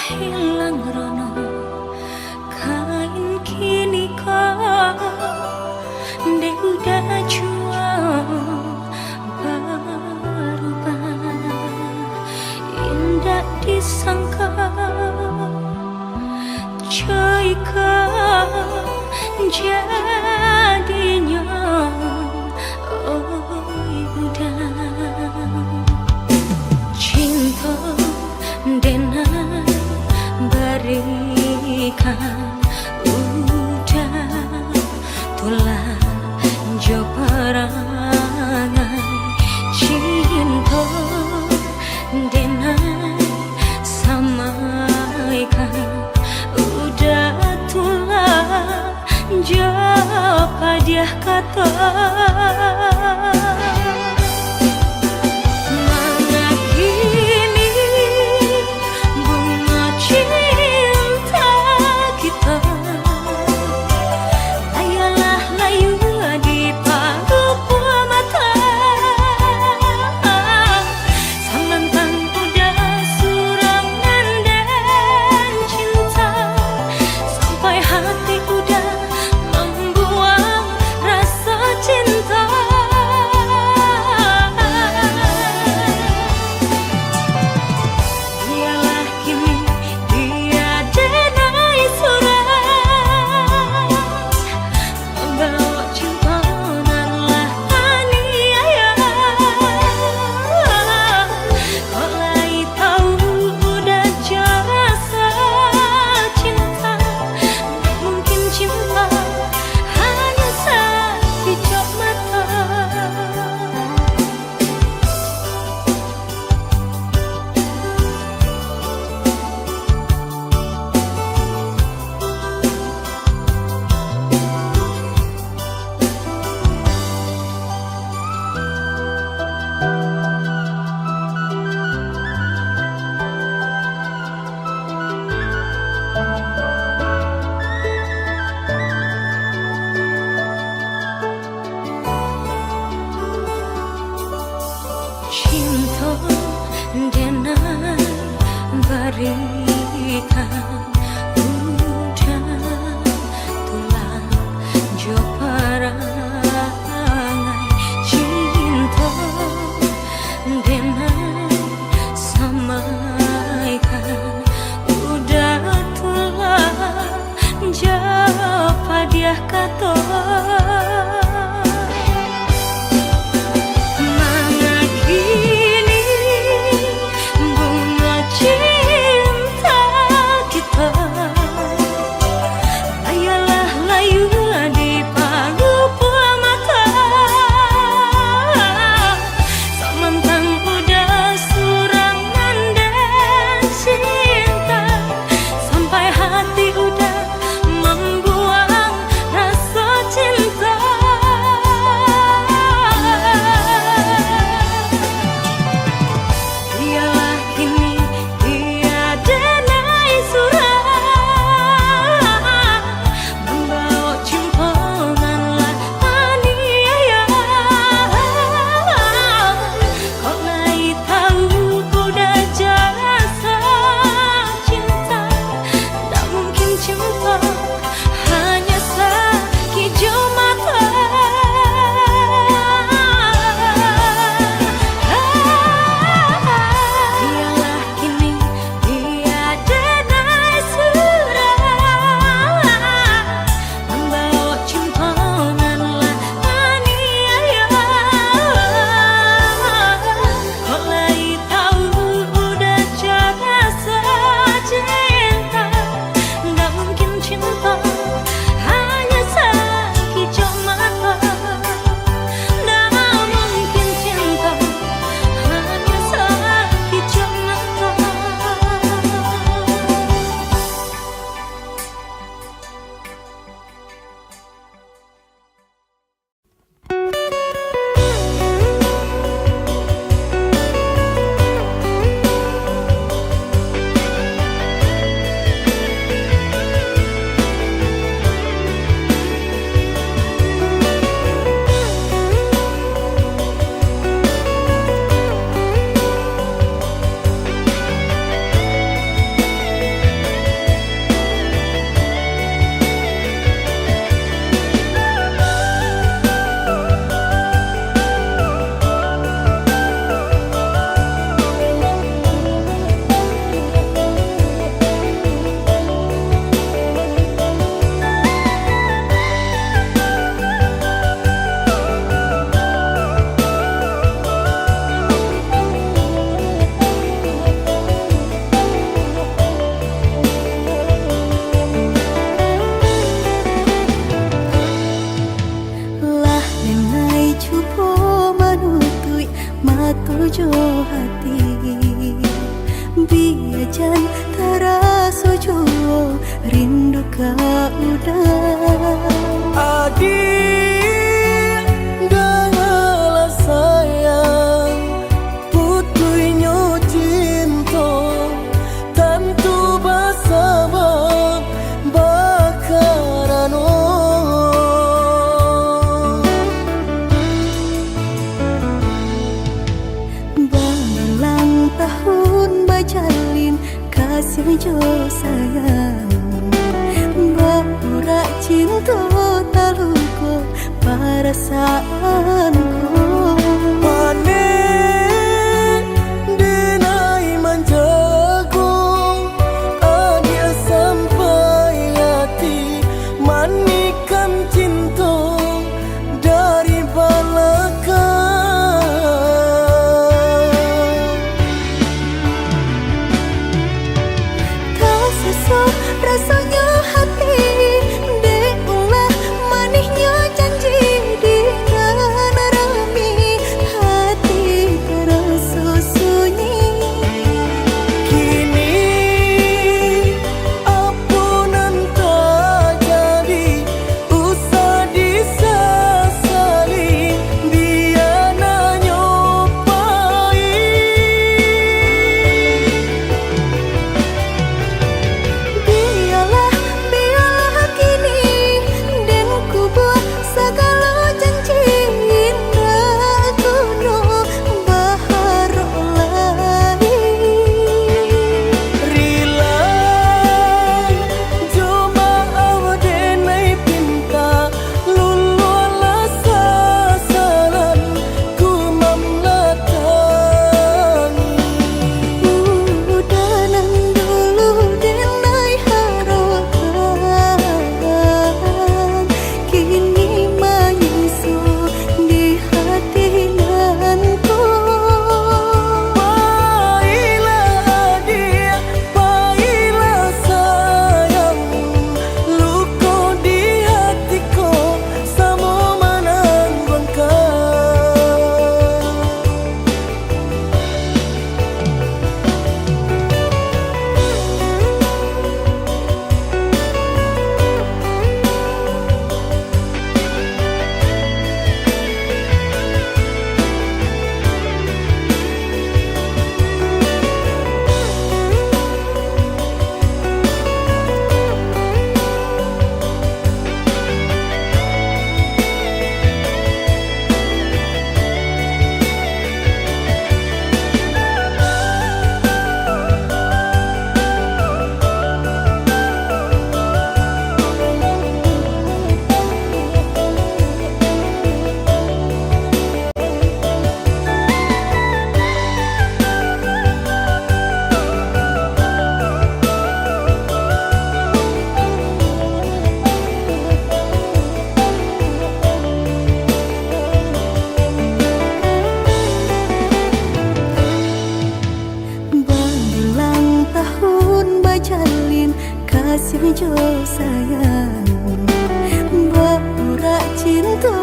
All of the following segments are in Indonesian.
hilang rono kain kini kau dek udah jual berubah indah disangka jika jadinya udah cinta denai berikan udah tulah jo perangai cinta denai samaikan udah tulah jo hadiah kata cinta denai berikan udah tulang jo perangai cinta denai samaikan udah tulang jo hadiah kata di hujan terasa jua rindu kau udah. Adik dengarlah sayang, putuinyo cinta tentu bersama bakarano. Berulang tahun bajalin kasih jo sayang, berurak cinta taluku perasaanku. Panen denai manjago, adia sampai hati manikan cinta dari belakang. Tak sesak rasanya hati, deulah manisnya janji dengan rami, hati terasa sunyi. Kini ampunan tak jadi, usah disesali, biar nyopai. Biarlah kini dan ku buat segala janji indah kuno baharu lagi. Rila cuma awdenai pinta lululah sasaran ku memlatangi. Udanan dulu denai harapan, kini menyusu di hati nanku. Baiklah dia, baiklah sayang, luka di hatiku sama menanggung Berulang tahun bajalin kasih jo sayang, berurak cinta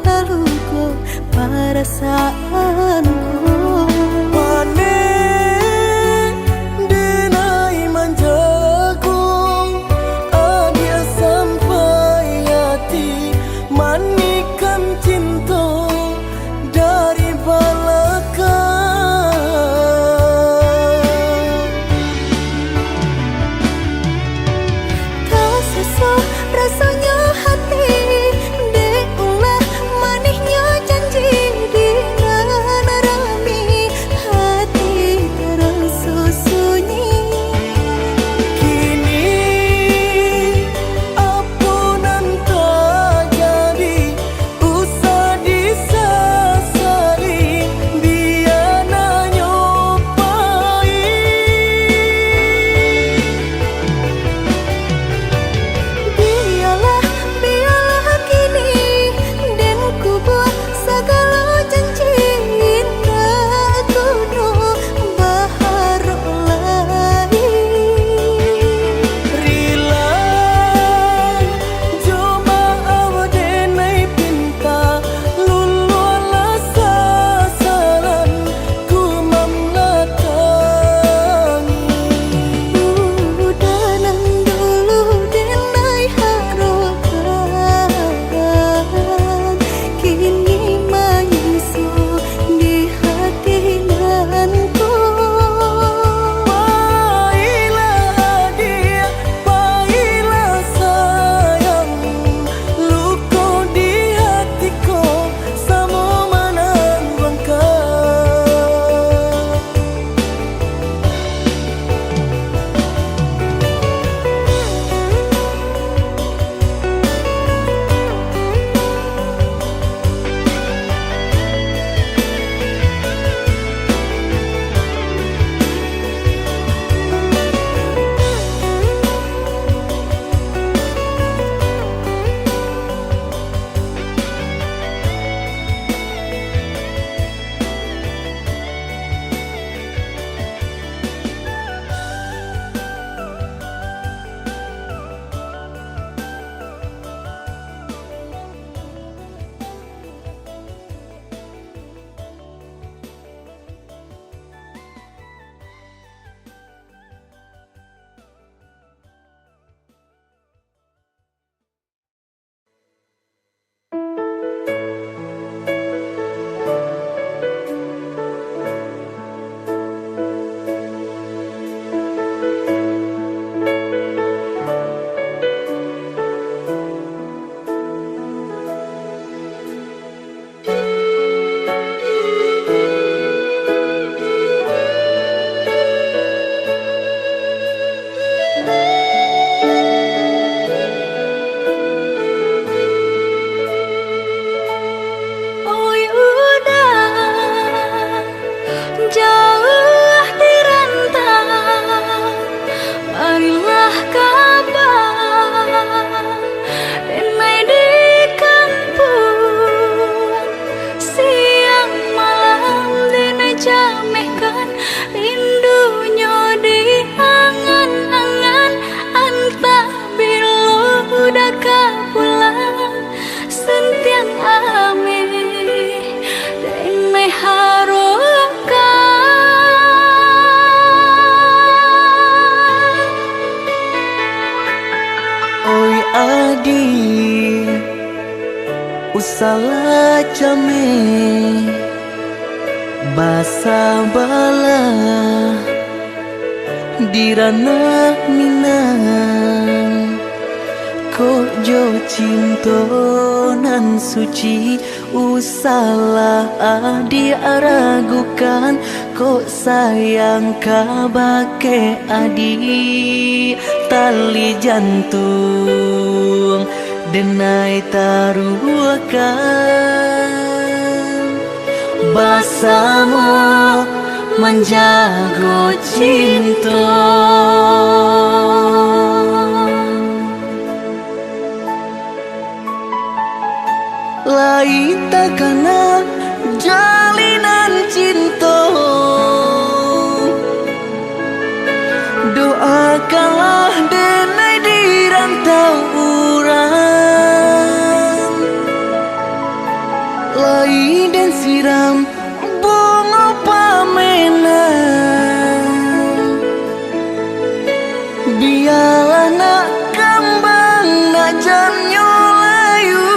taluku perasaanku. panen denai manjago, adia sampai hati manikan cinta dari belakang. Tak sesak rasanya hati, deulah manisnya janji dengan rami, Usala jame basa bala dirana minang ko jo cinto nan suci usala adi aragukan ko sayang kabake adi tali jantung denai taruhkan basamu menjago cinta lai takana jalinan cinta doakanlah denai di rantau urang lai dan siram bunga pamenang biarlah nak kembang nak jamnya layu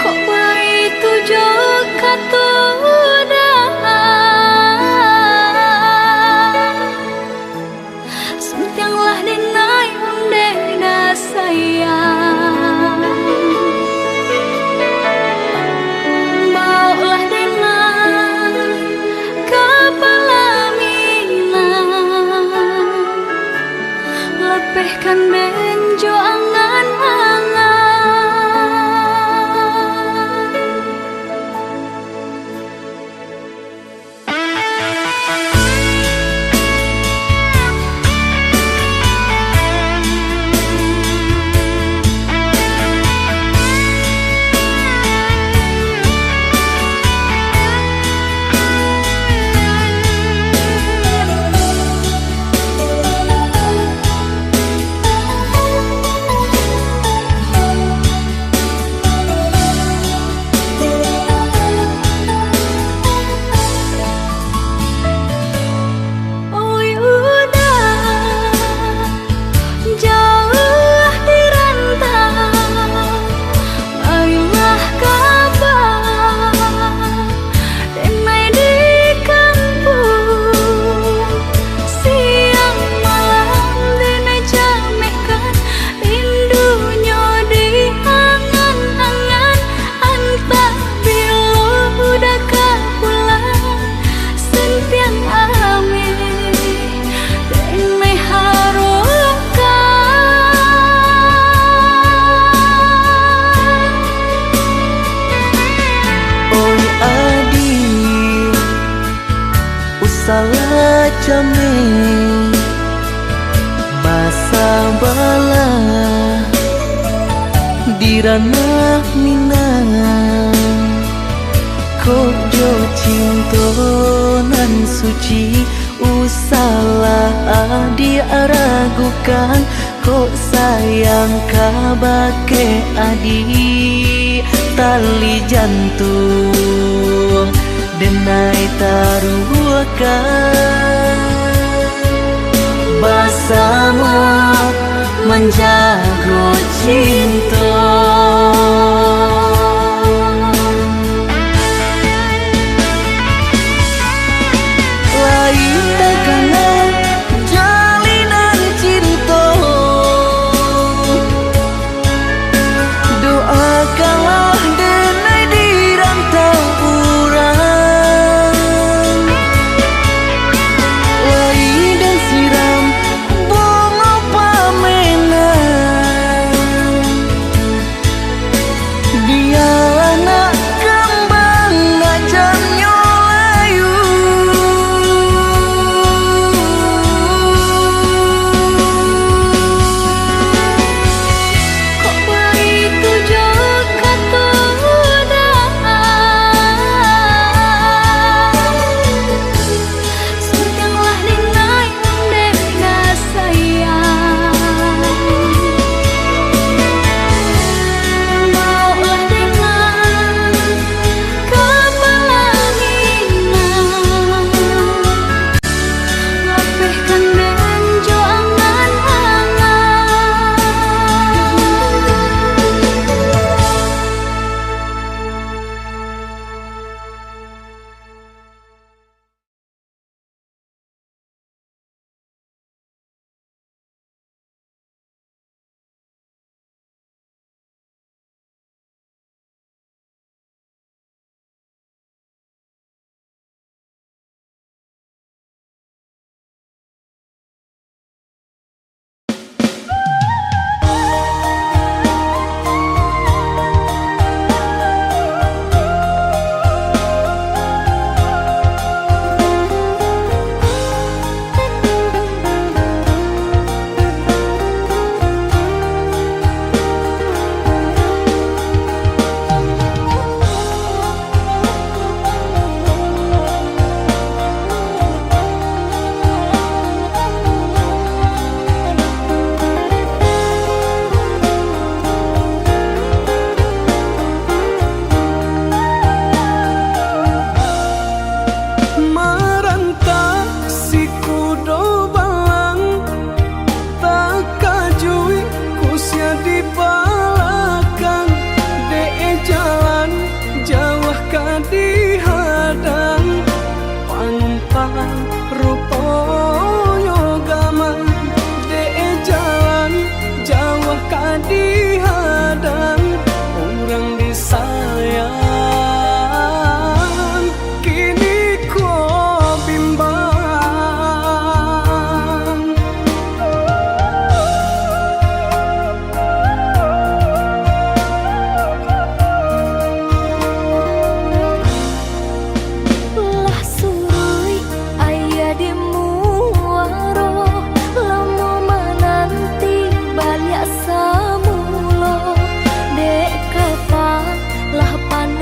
kok baik tujuh kata sentianglah denai undena sayang baulah denai kepala minang lepehkan benjo angan-angan salah jame basa bala dirana minang ko jo cinto nan suci usala adi aragukan ko sayang kabake adi tali jantung denai taruhkan basamu menjago cinta lai takana jalinan cinta doakanlah denai di rantau urang lai dan siram bunga pamenang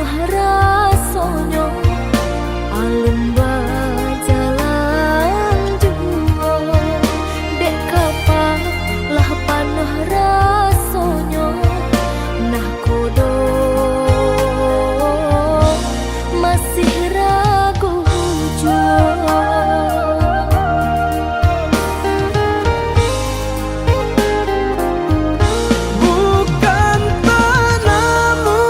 panuh rasonyo alun jalan juo dek kapan lah panuh rasonyo nah kodo masih ragu juo. Bukan padamu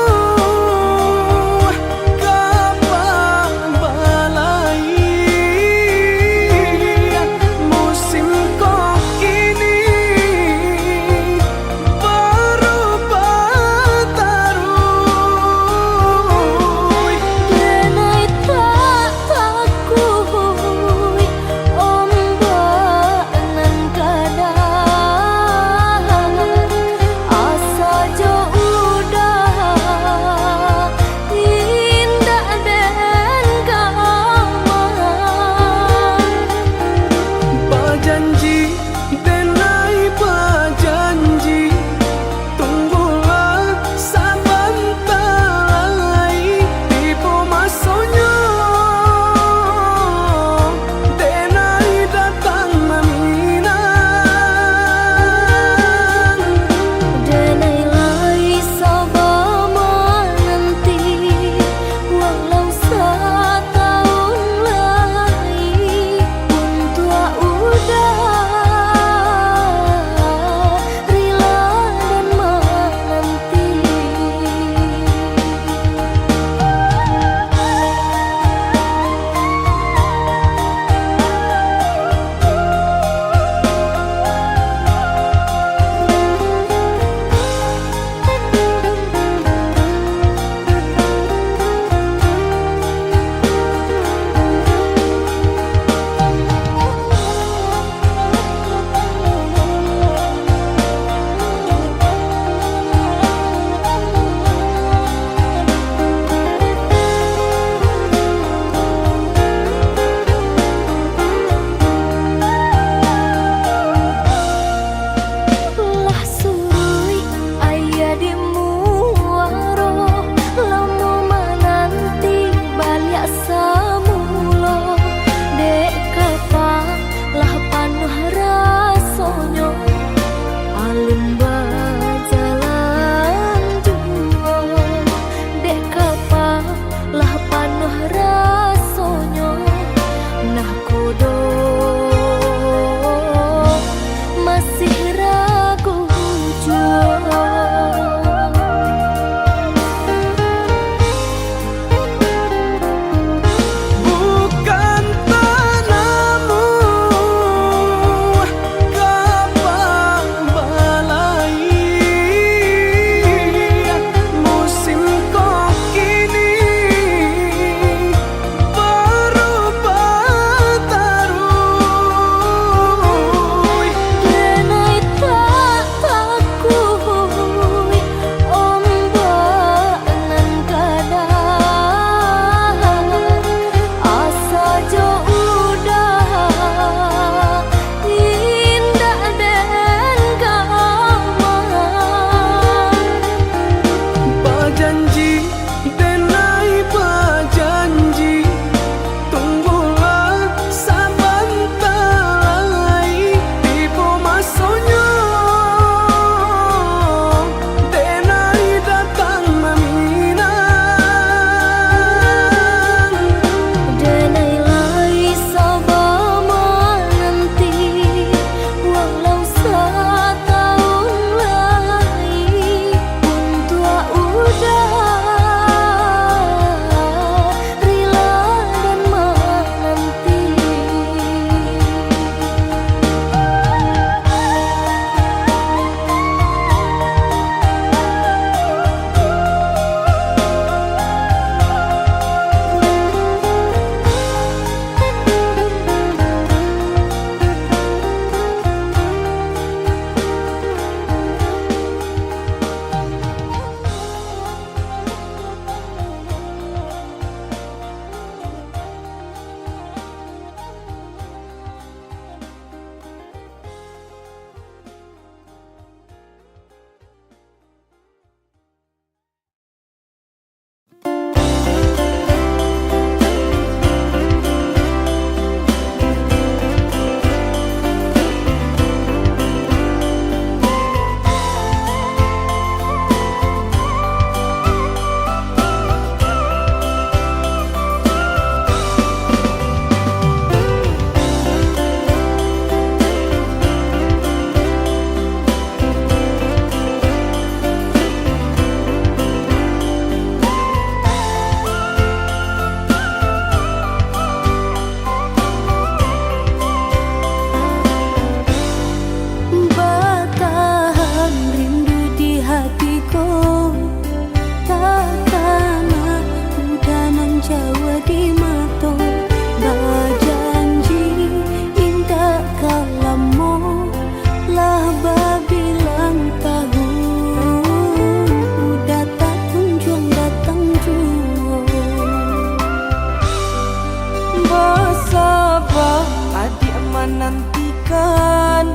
menantikan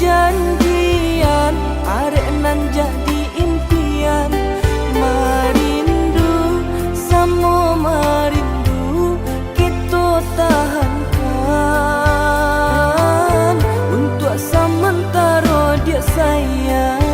janjian, arek nan jadi impian. Marindu samo marindu kita tahankan untuk sementara dia sayang.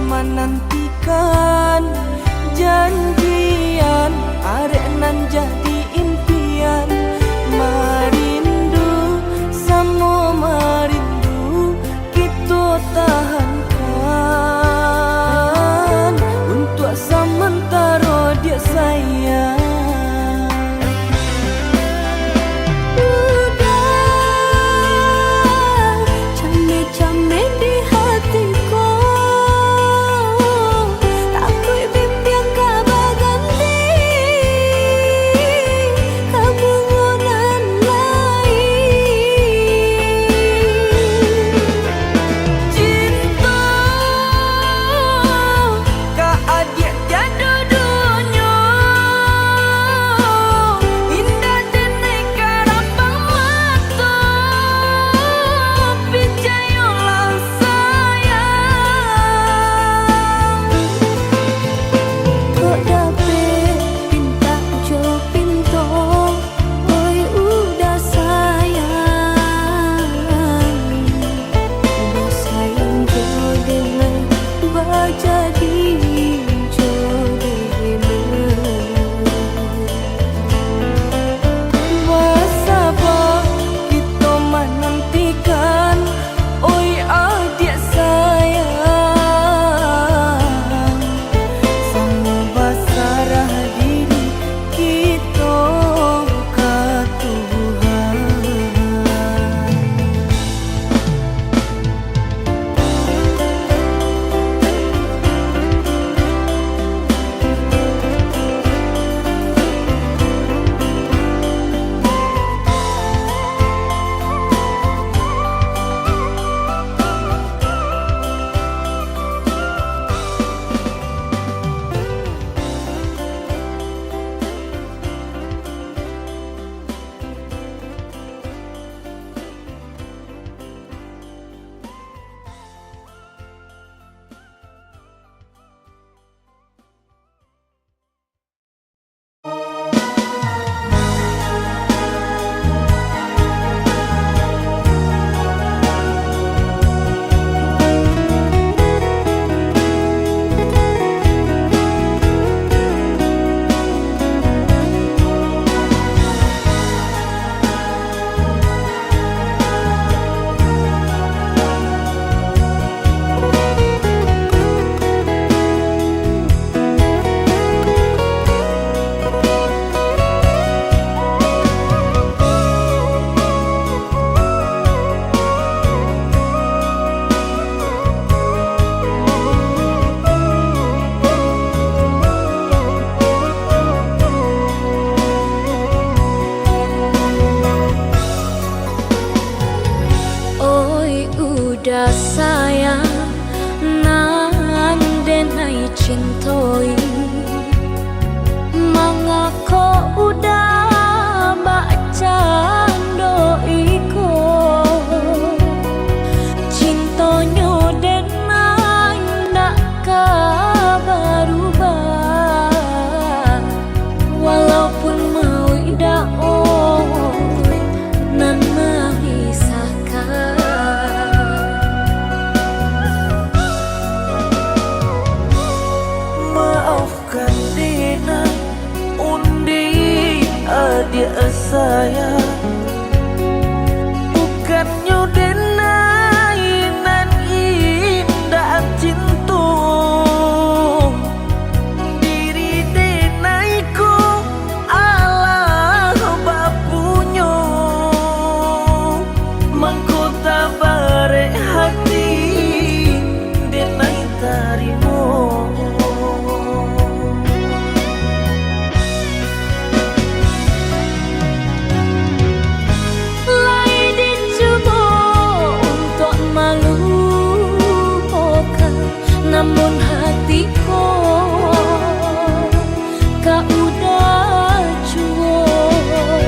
Menantikan janjian, arek nan jadi impian. Marindu samo marindu kita tahankan untuk sementara dia sayang. dia sayang bukan nyudenai nan indah cinta diri denaiku Allah bapunyo mangkota bare hati denai tarimo namun hatiku kau udah cuek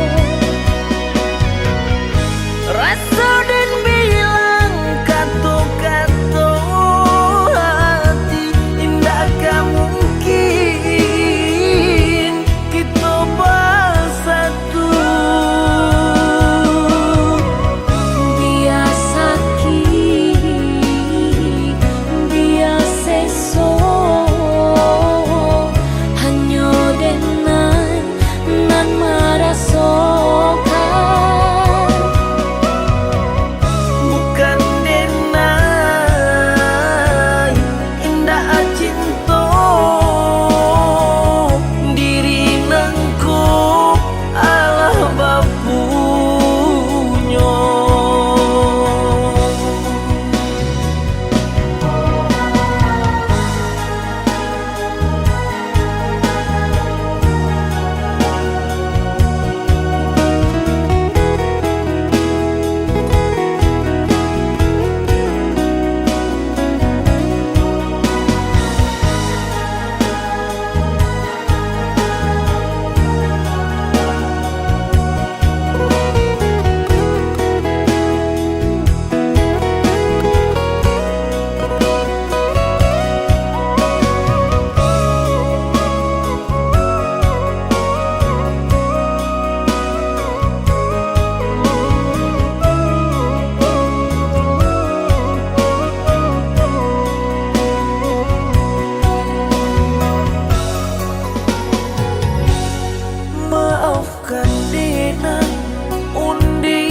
rasa dan bilang kata-kata hati indah gak mungkin kita bersatu dia sakit dia seso hanya dengan nan merasakan bukan denai indah cinta diri nangku Allah bapunyo maafkan Dina undi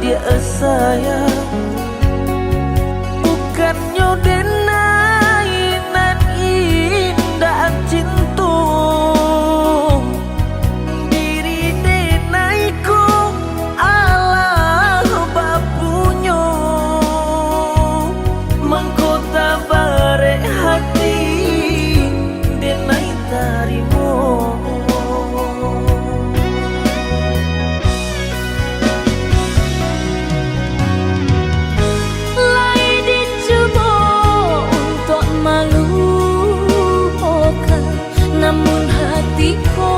dia sayang bukan nyodenai nan indah cinta diri denaiku Allah bapunyo mangkota bare hati denai tarimo namun hatiku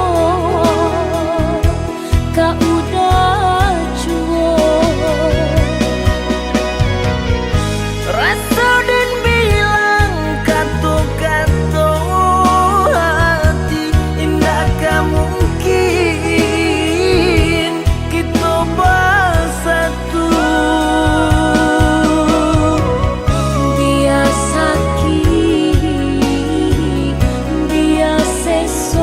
kau udah cuek rasa dan bilang kata-kata hati indah gak mungkin kita bersatu dia sakit dia seso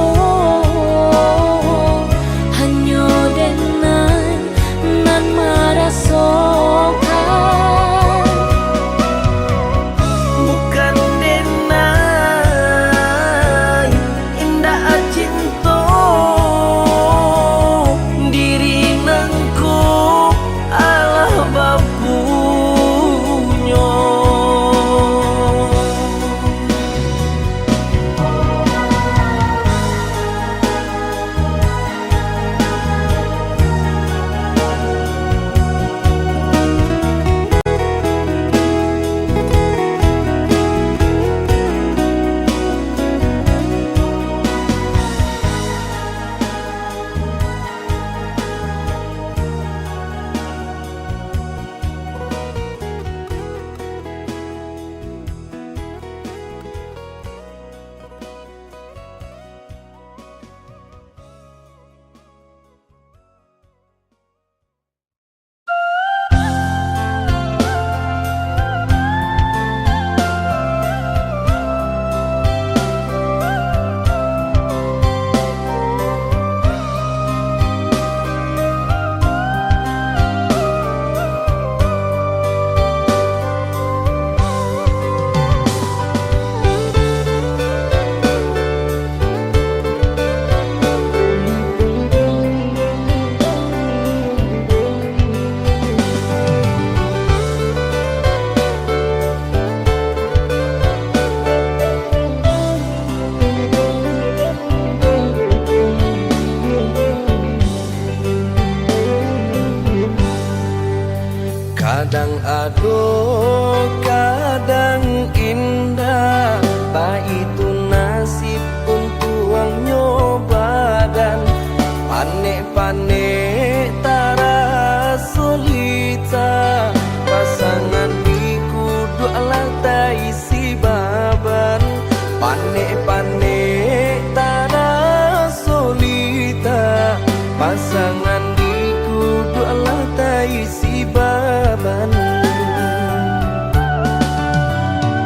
Panik-panik tanah solita, pasangan diku doalah taisi baban.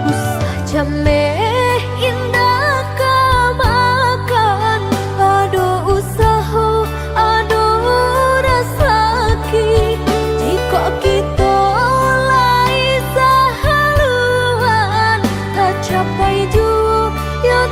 Usah jameh indah kamakan, aduh usaha, aduh rasaki. Jika kita lai sahaluan, tak capai jua ya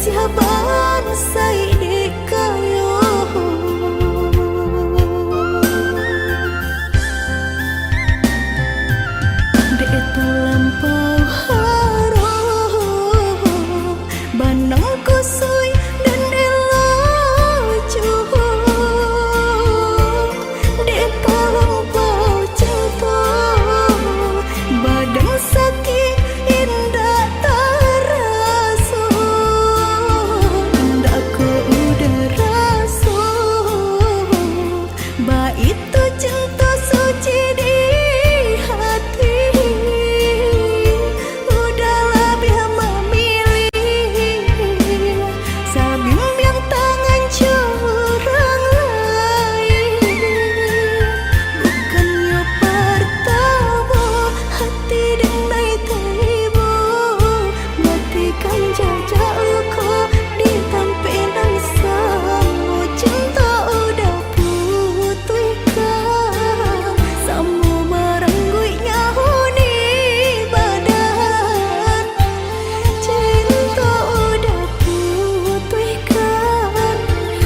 siaban say di kayo de terlampau harum banang kusui dan elacu de terlampau cinta badan sakit indah terasa ndak ku udah rasa ba itu cinta suci di hati udah lebih memilih sabimbing tangan curang lain bukannya pertama hati denai tiba matikan jajak luka di tampilan sama cinta udah putihkan sama merengguinya huni badan cinta udah putihkan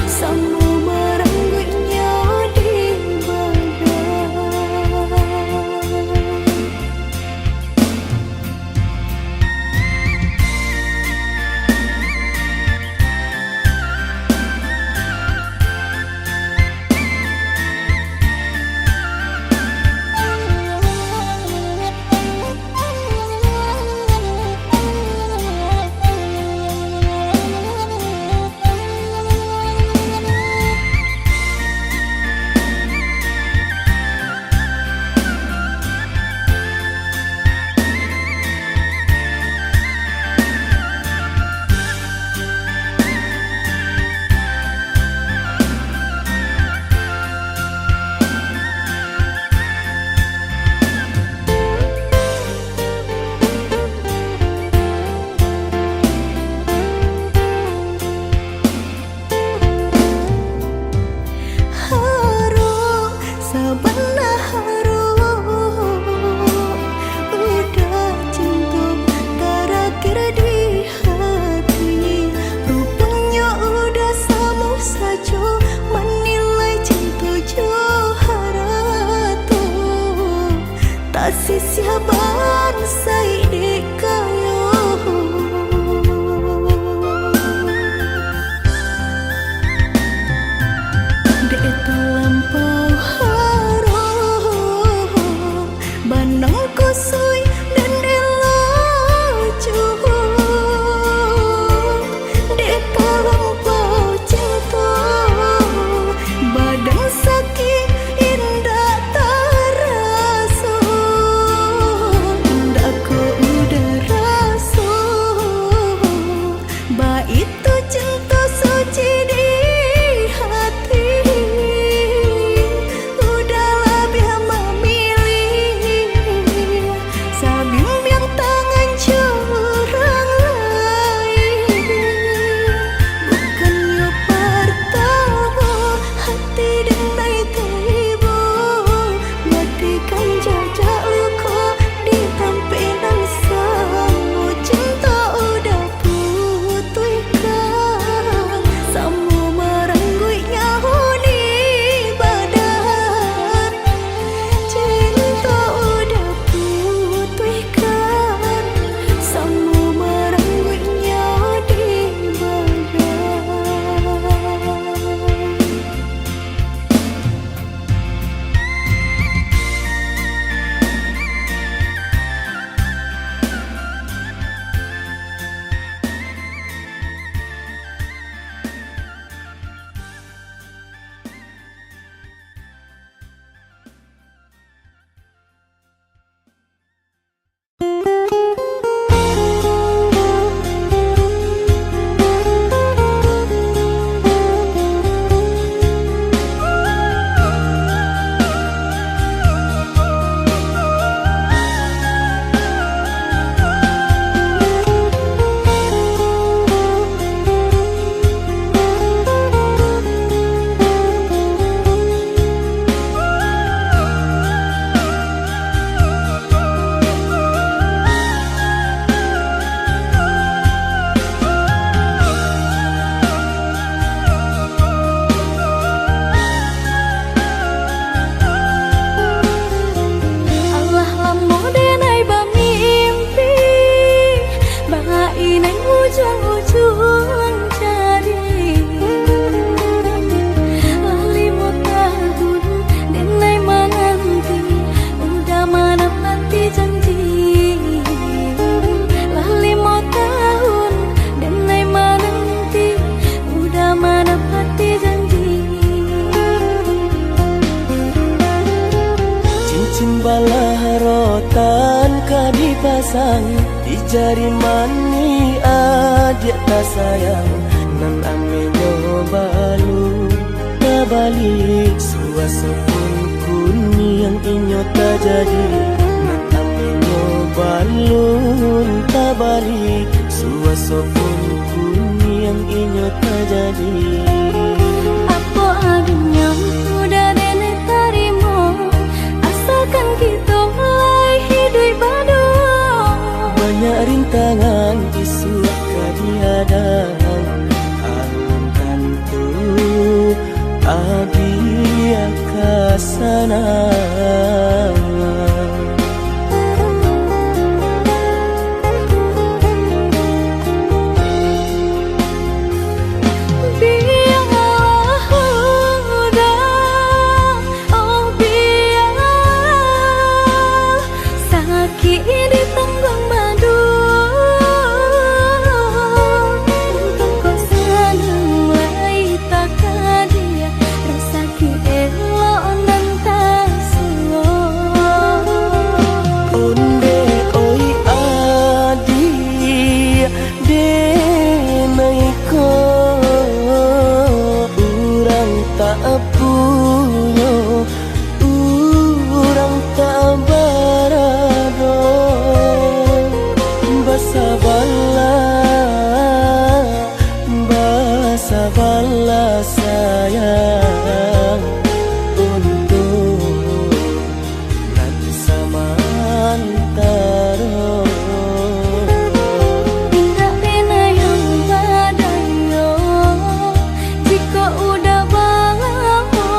sama merengguinya di badan. Harum, sabana harum udah cinta terakhir di hati rupanya udah sama saja menilai cinta Joharato tak siaban say di kayo de terlampau harum banang kusui dan elacu de terlampau cinta badan sakit indah terasa ndak ku tan ka dipasang di jari mani adik tak sayang nan ame nyobalu tak balik suasa pun kuni yang inyo tak jadi nan ame nyobalu tak balik suasa pun kuni yang inyo tak jadi. Apa adanya udah nenek tarimo asalkan kita mulai hidup baru. Banyak rintangan disuap kadihadang alam tentu adia kasana. Sabarlah sayang untuk nanti samantara. Tidak pernah yang badayo jika udah lamo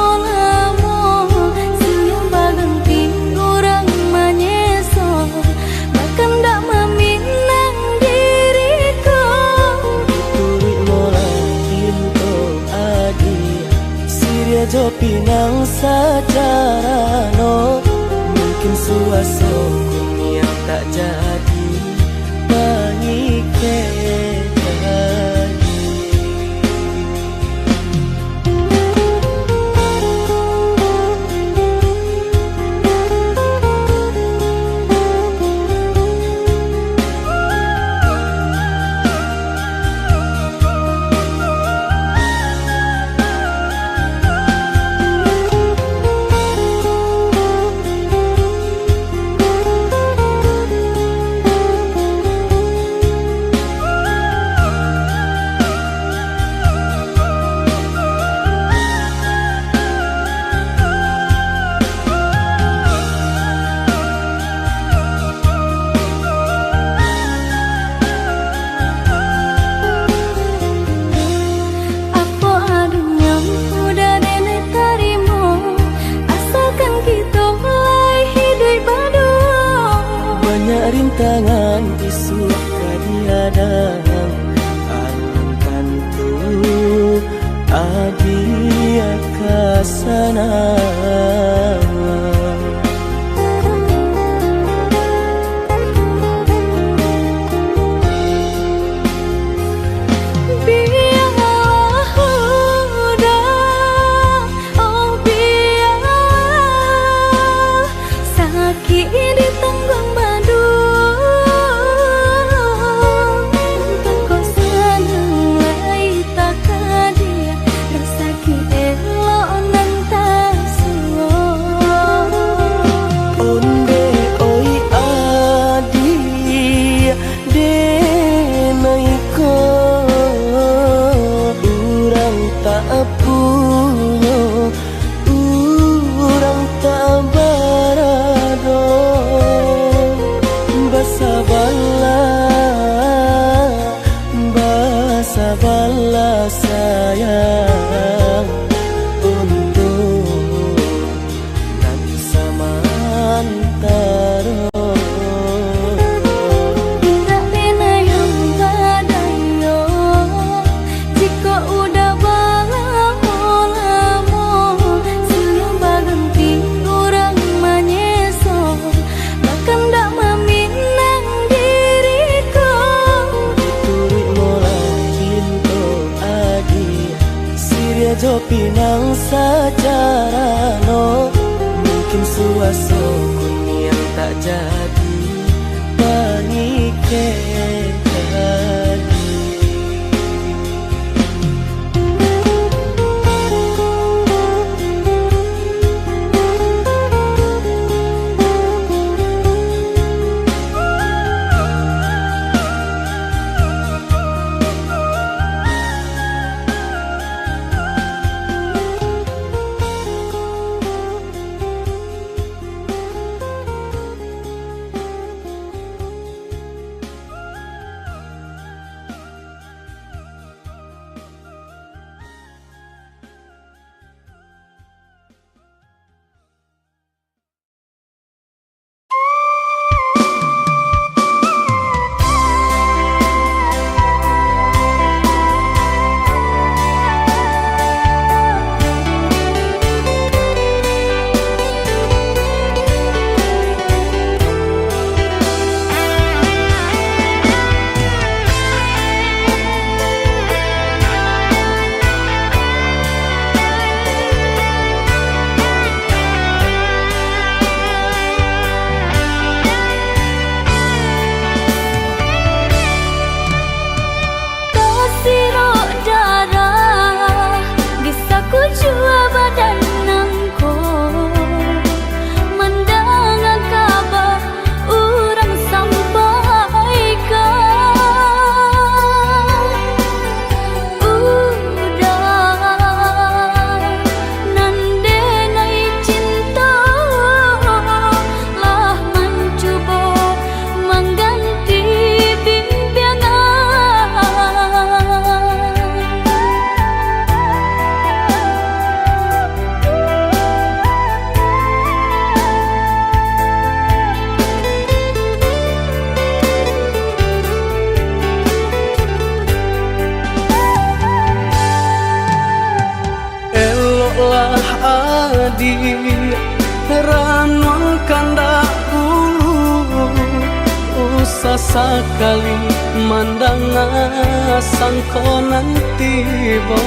siang baganti orang menyeso bahkan tak meminang diriku. Turik mulai Siria jo pinang secara no mungkin suaso yang tak jadi mengikat lagi. Rintangan disuap kadihadang alam tentu adia kasana. Sabarlah sayang untuk nanti samantara. Tidak pernah yang badayo jika udah lamo siang baganti orang menyeso bahkan tak meminang diriku. Turik mulai pintu adia Siria jo pinang secara no mungkin suaso yang tak jadi pangike jadi. Sekali mandang sangkonan tiba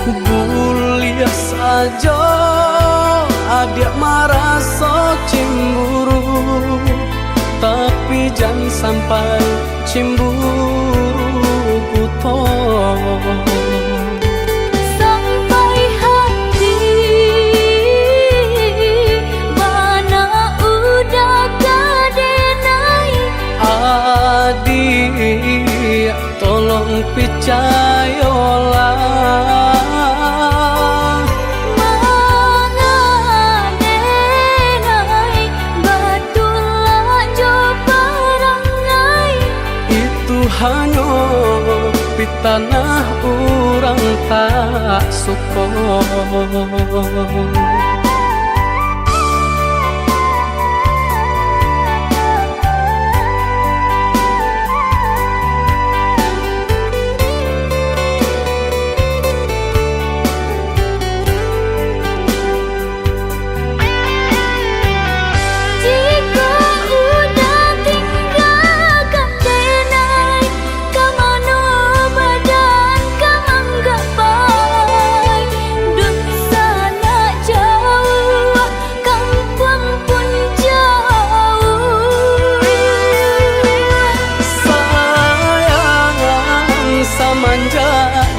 Bulia saja adik merasa cemburu Tapi jangan sampai cemburu buta Adik, tolong percayalah Mengadenai, betulah jo perangai Itu hanya pitanah orang tak suka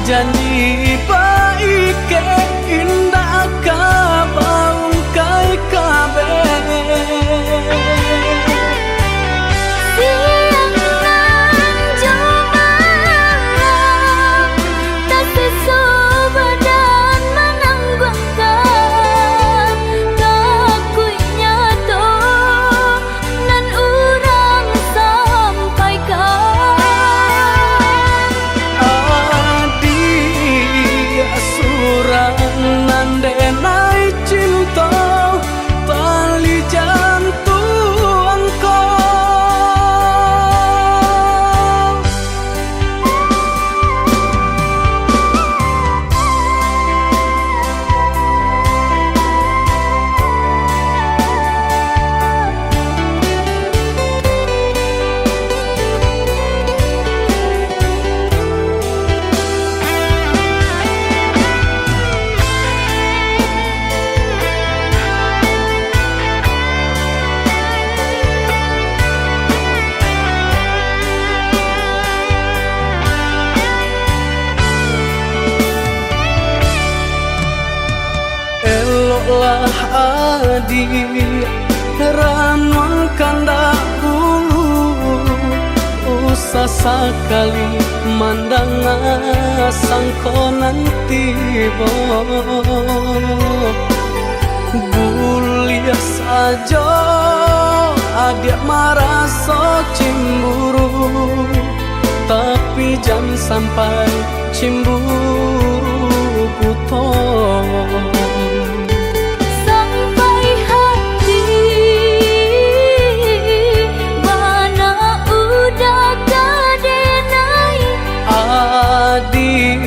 janji baik indah kabaung kai kabe siang nan jumalam tak sesu badan menanggungkan takutnya to nan urang sampaikan tanah adik ranuang kandak bulu usah sekali mandang sangkonan tiba buliah saja adik merasa cemburu tapi jangan sampai cemburu buta sampai hati bana udah kadenai adik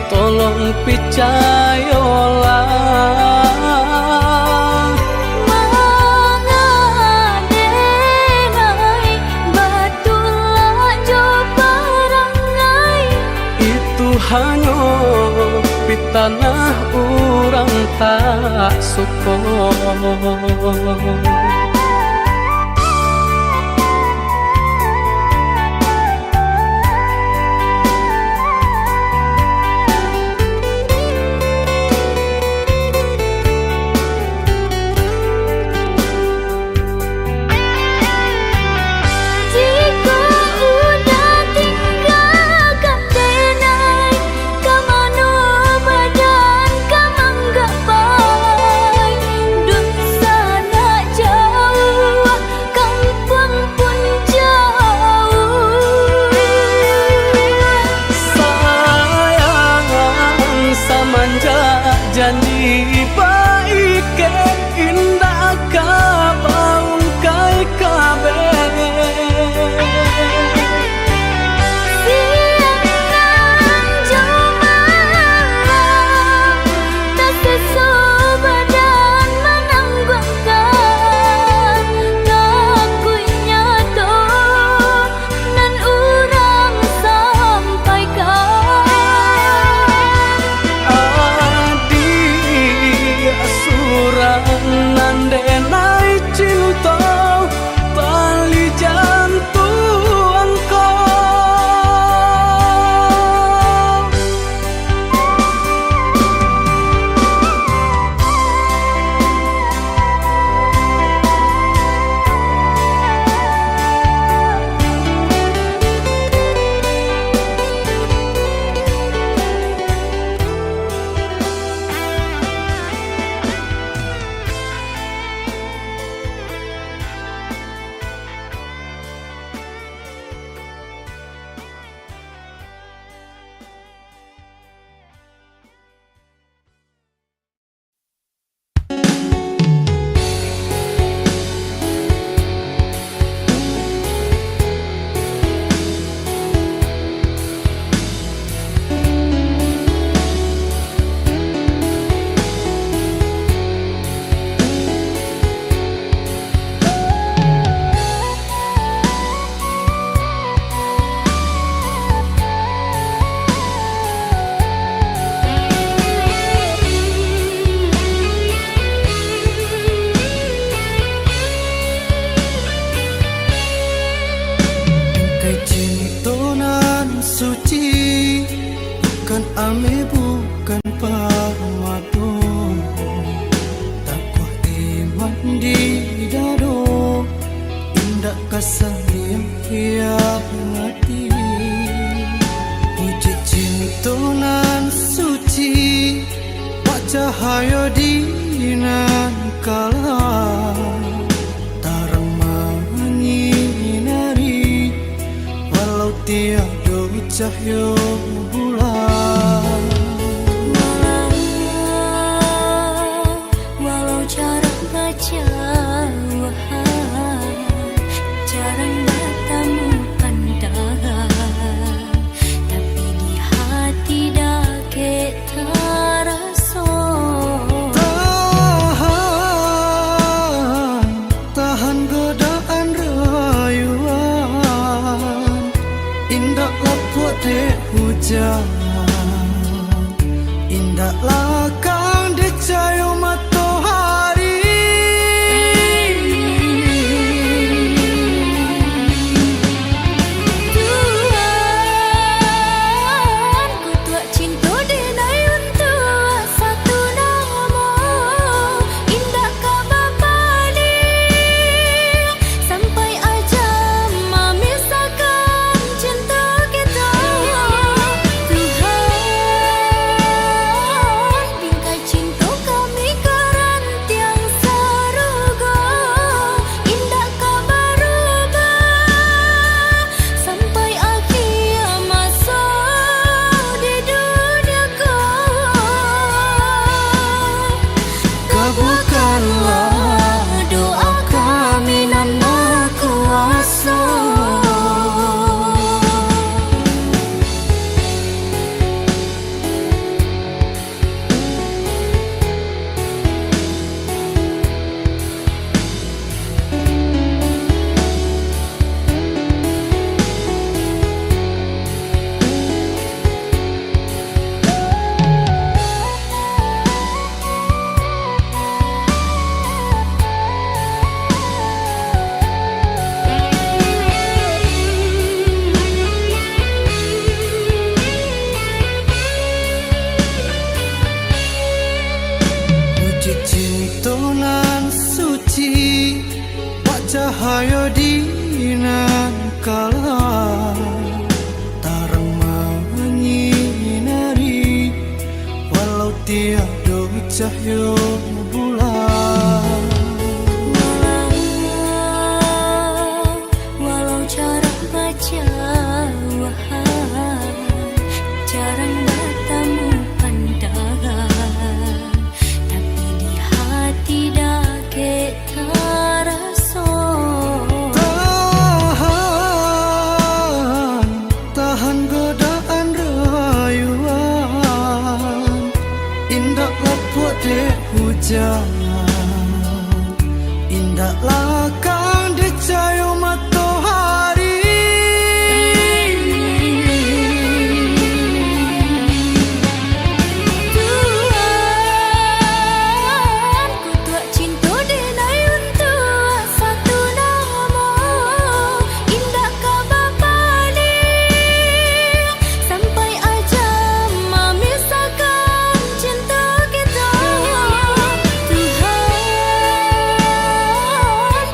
tolong percayalah hanya pitanah orang tak suka janji baik ke indah kabaung kai kabe siangan jauh tak sesobadan menanggungkan ngakunya toh nan urang sampaikan nandenai cinta tali jantung kau ame bukan pamado takwa iman di dado indah kasayang hianati puji cintonan suci pak cahaya dinan kala tarang menyinari walau tiada cahaya walau cara kejauhan jarang bertemu pandangan tapi di hati dah kita rasa tahan godaan rayuan indah laput de hujan indahlah kang dicayo matahari hayo dinan kala tarang menyinari walau tiada cahaya bulan. Walau cara baca wahai jarang bertemu pandangan, tapi di hati dake terasa. Tahan godaan rayuan, indah laput dek hujan, indahlah kang dicayo matahari. Tuhan, ku tuak cinta denai untuk satu nama. Indah kabar paling sampai ajam memisahkan cinta kita. Tuhan,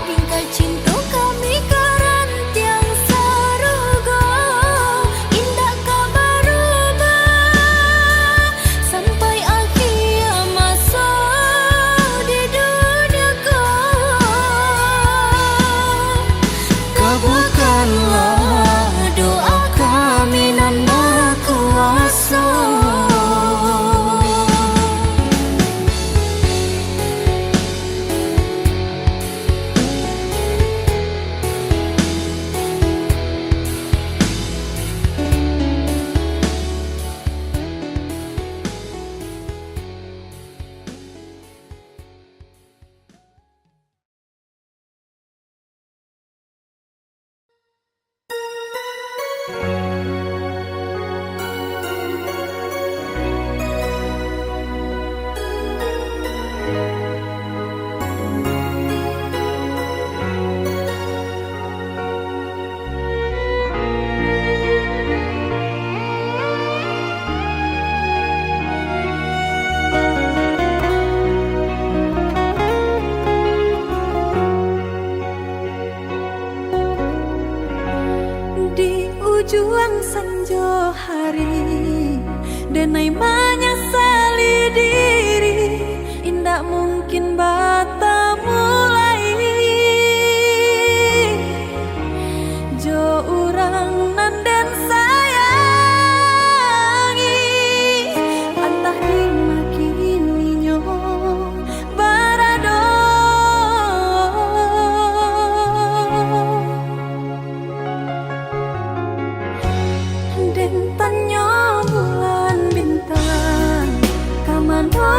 bingkai cinta kami karan tiang saruga. Indah kabar rubah sampai akhir masa di dunia kabulkanlah doa kami nan Maha Kuasa. Di ujung senja hari denai menyesali diri, indak mungkin bertemu lagi. Jo urang nan den sayangi, antah dimakininya barado. Den tanya bulan bintang, kamano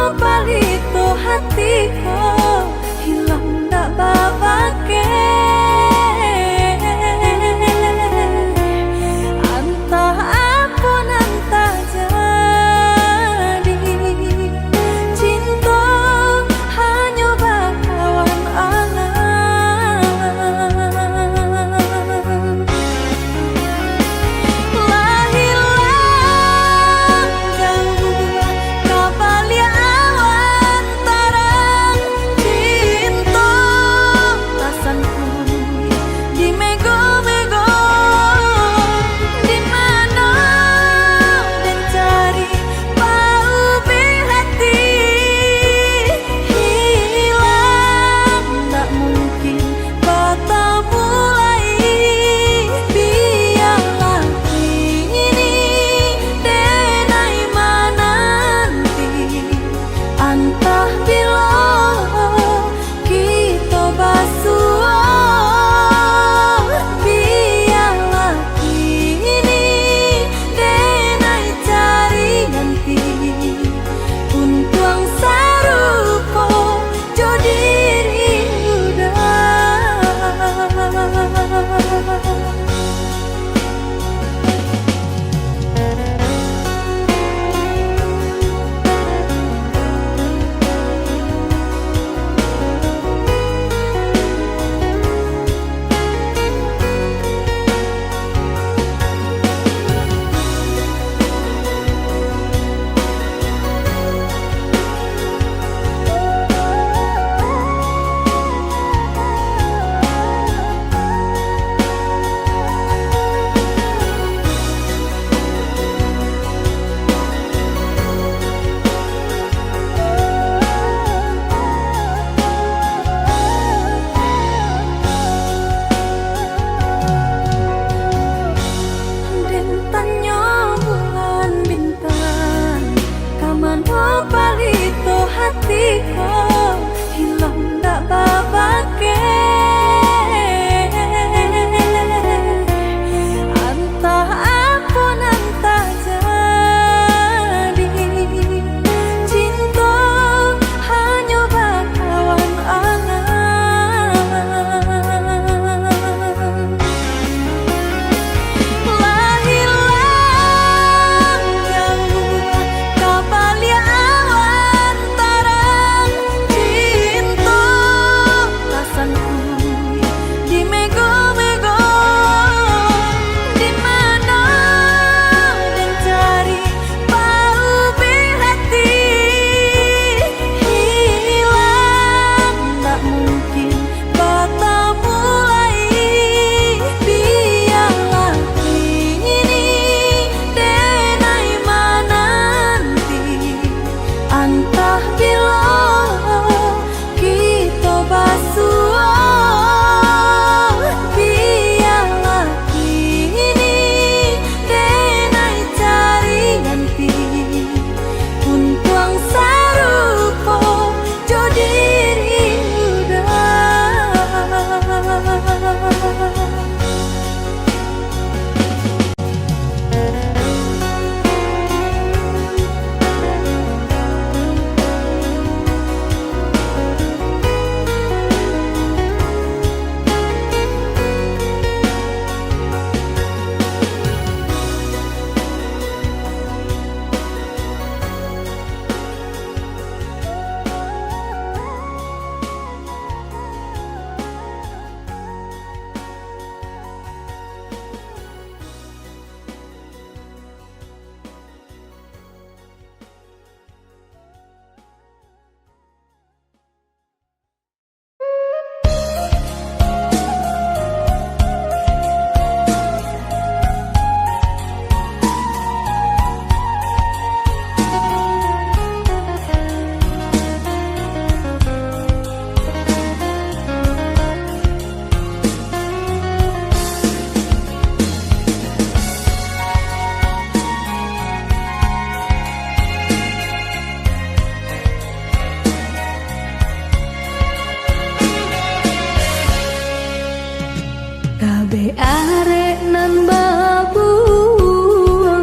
arek nan babu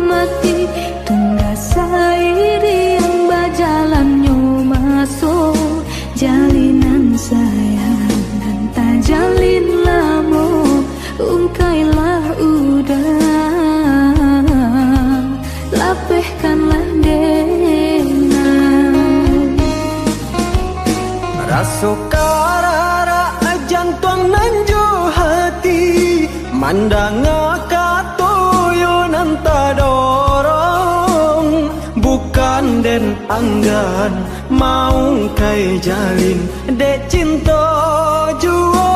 mati tungga sairi yang bajalan masuk jalinan sayang dan tak jalin lamo ungkailah udah lapehkanlah denang Raso karara jantung nanjo hati mandanga katoyo nanta dorong bukan den anggan mau kai jalin dek cinta juo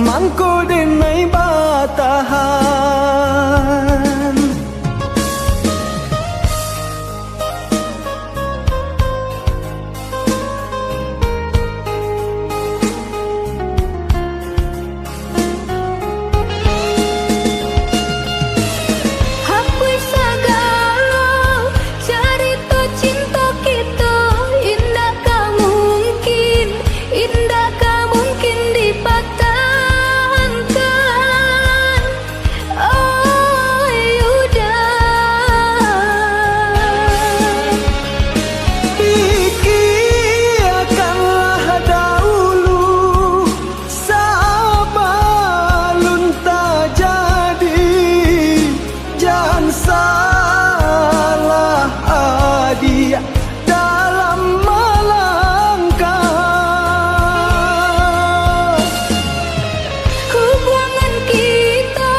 mangko denai batahan hapus segala cerita cinta kita indakkah mungkin dipatahkan oh yaudah Pikirkanlah dahulu sebelum tak jadi jangan salah adia dalam melangkah hubungan kita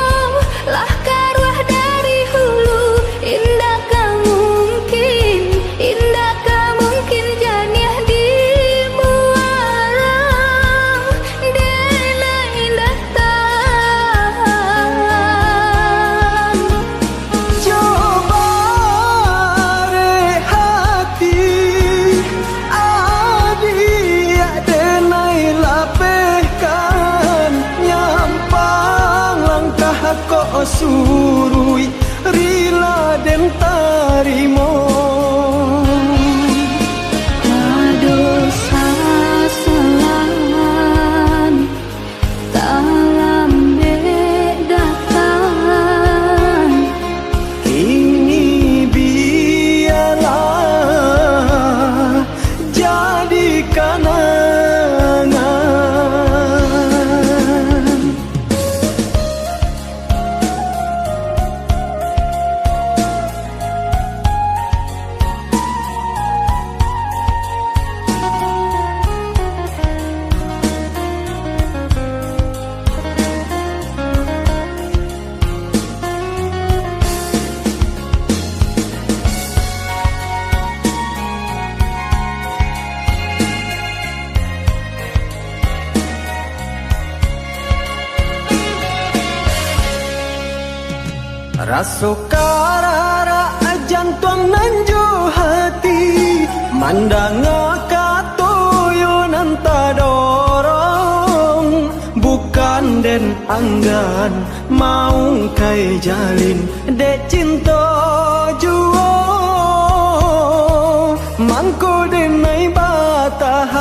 lah karuah dari hulu indakkah mungkin janiah di muara dena indah tahan coba rehati adia denai lapehkan nyampang langkah kok surui rila den tarimo dosa salan dalam bedakan ini biarlah jadi kenangan Raso karara jantung nanjo hati mandanga katoyo nanta dorong bukan den anggan mau kai jalin dek cinta juo mangko denai batahan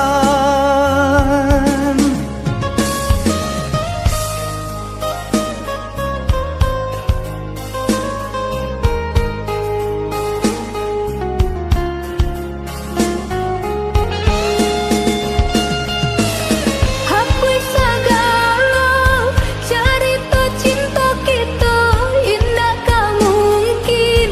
hapus segala cerita cinta kita indakkah mungkin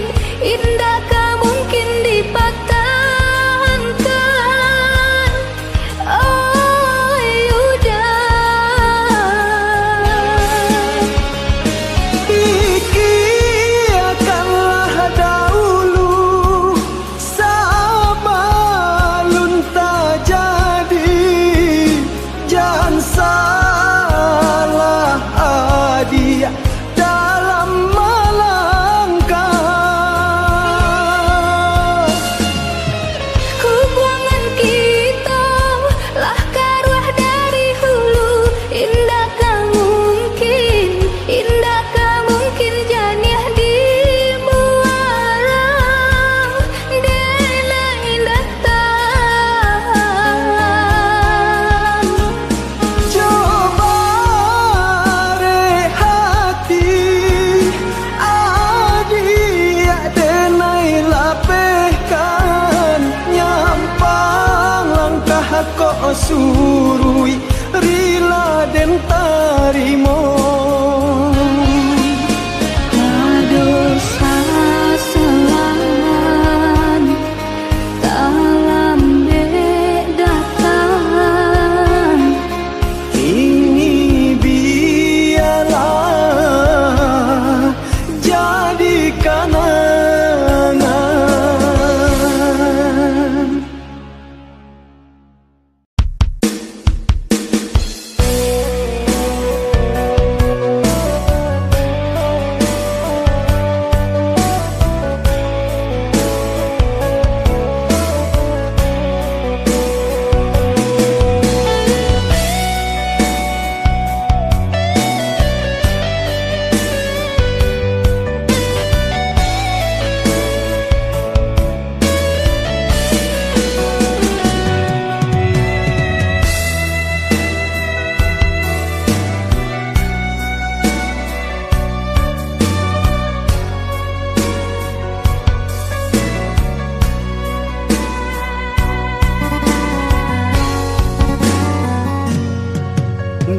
surui rila den tarimo Dosa selan dalam datang ini biarlah jadi kenangan.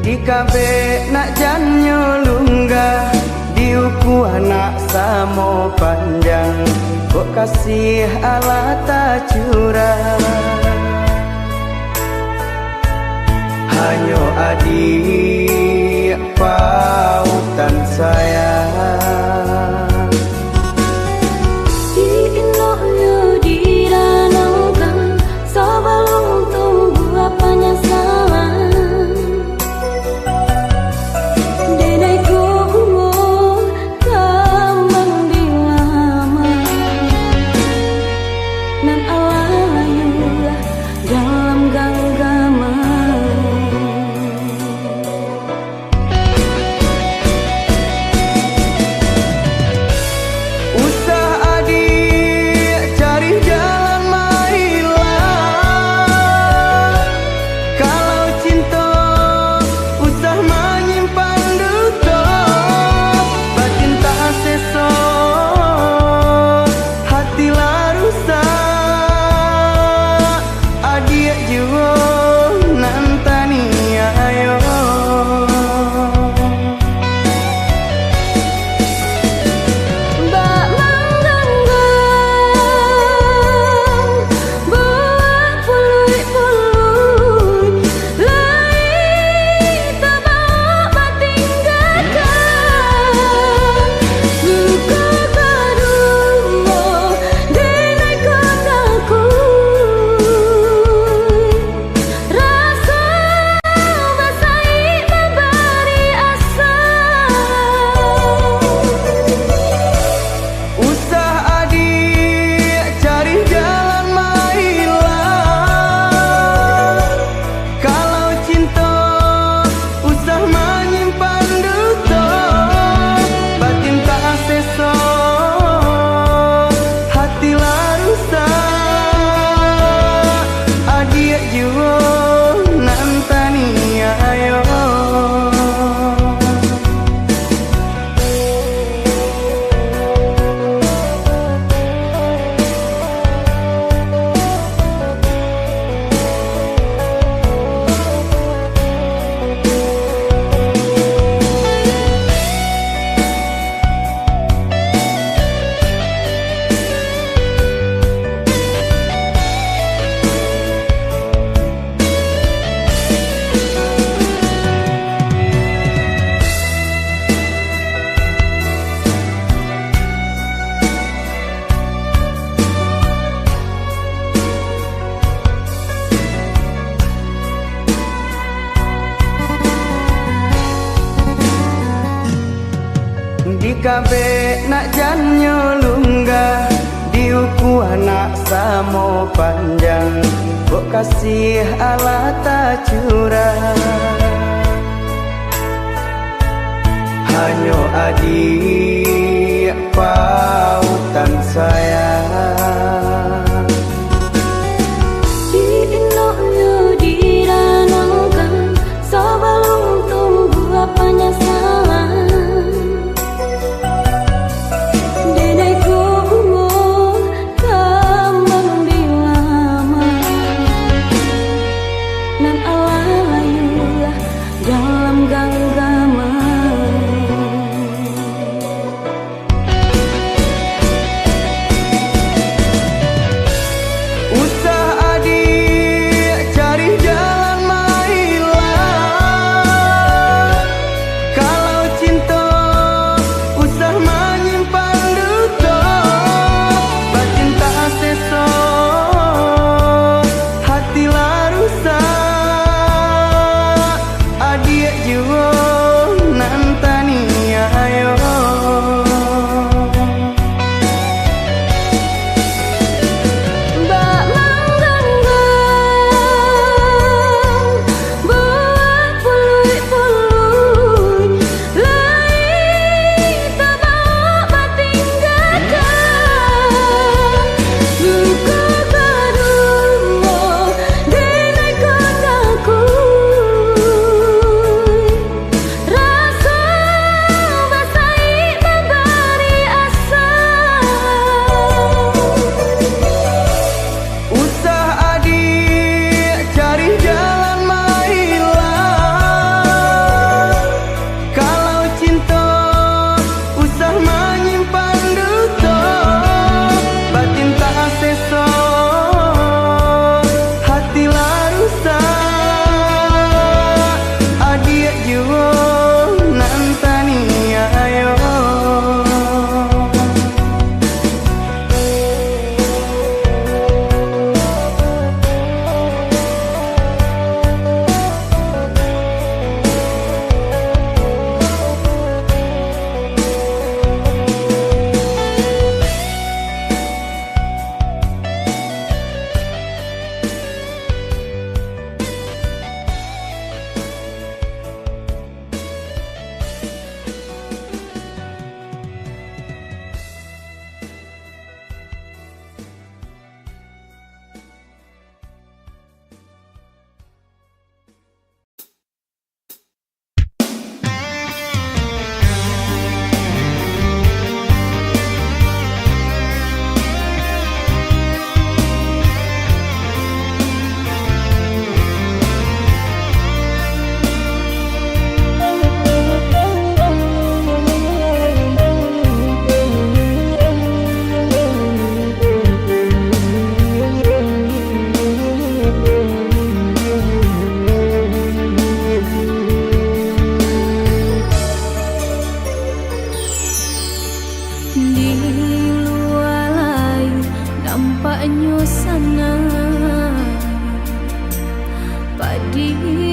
Di kabe nak janyo lunggah diuku anak samo panjang kok kasih Allah tak curang hanyo adik pautan sayang Diinoknya diranangkan sebelum tunggu apanya salah Denaiku umur kembang dilama Nan alayulah dalam genggaman usah adik cari jalan mailah kalau cinta usah menyimpan duka batin tak seso hati lah rusak adik jiwa nantani ayo Bak manggang buat pului-pului Lai tabak bating gadang Luka kadumo denai konakui Rasa basai memberi asa usah adik cari jalan mailah kalau cinta usah menyimpan duka batin tak seso hati lah rusak adik jiwa nantani ayo di kabe nak janyo lunggah diuku anak samo panjang kok kasih Allah tak curang hanyo adik pautan sayang Diinoknya diranangkan sebelum tunggu apanya salah Denaiku umur kembang dilama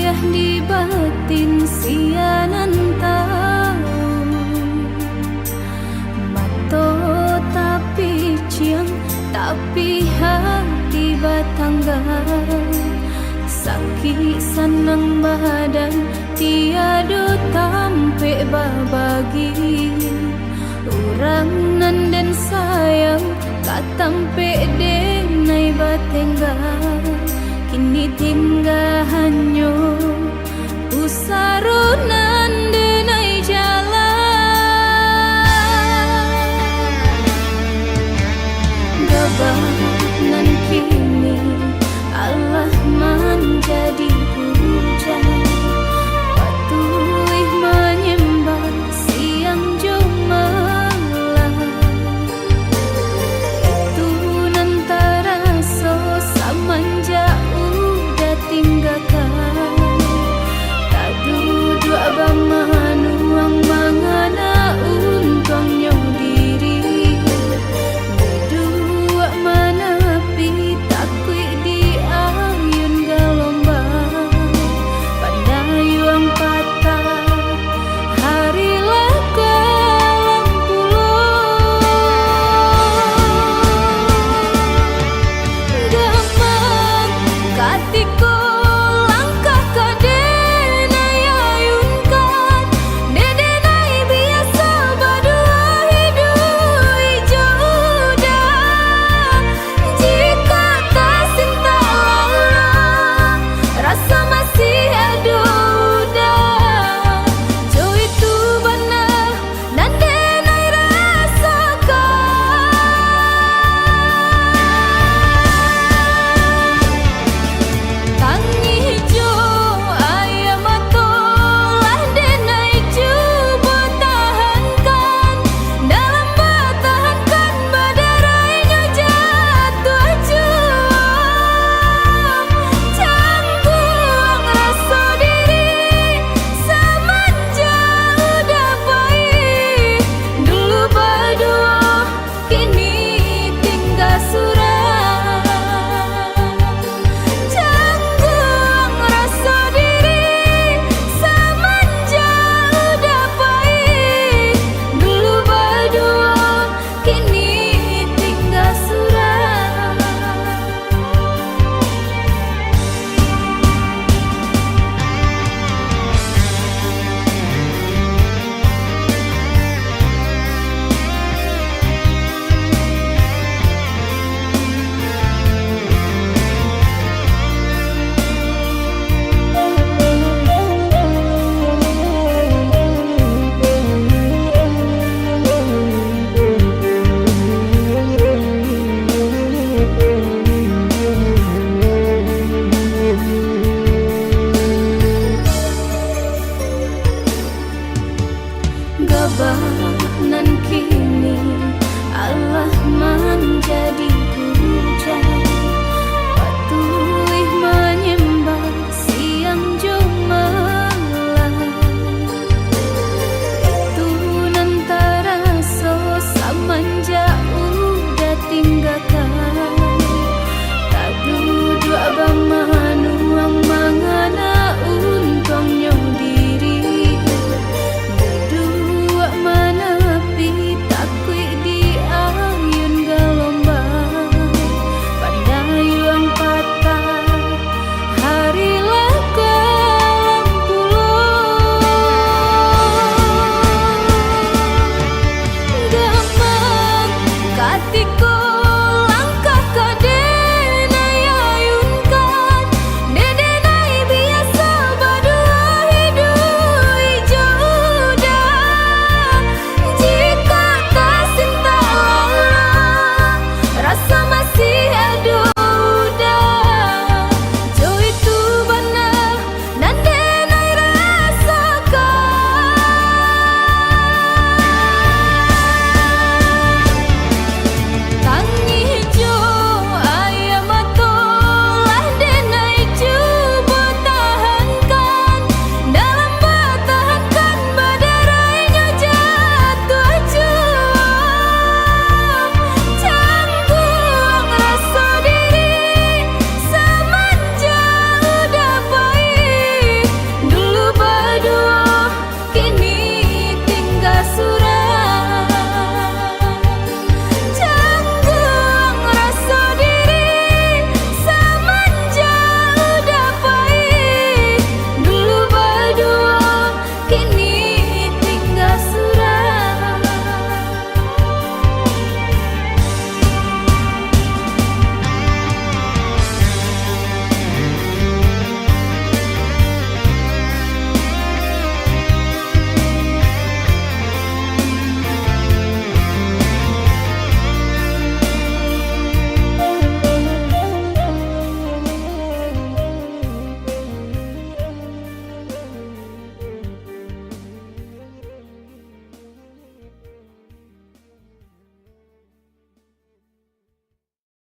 singgah di batin sianan tahu mato tapi ciang tapi hati batangga sakit senang badan tiada tampe babagi orang nan dan sayang katampe denai batengga kini tinggal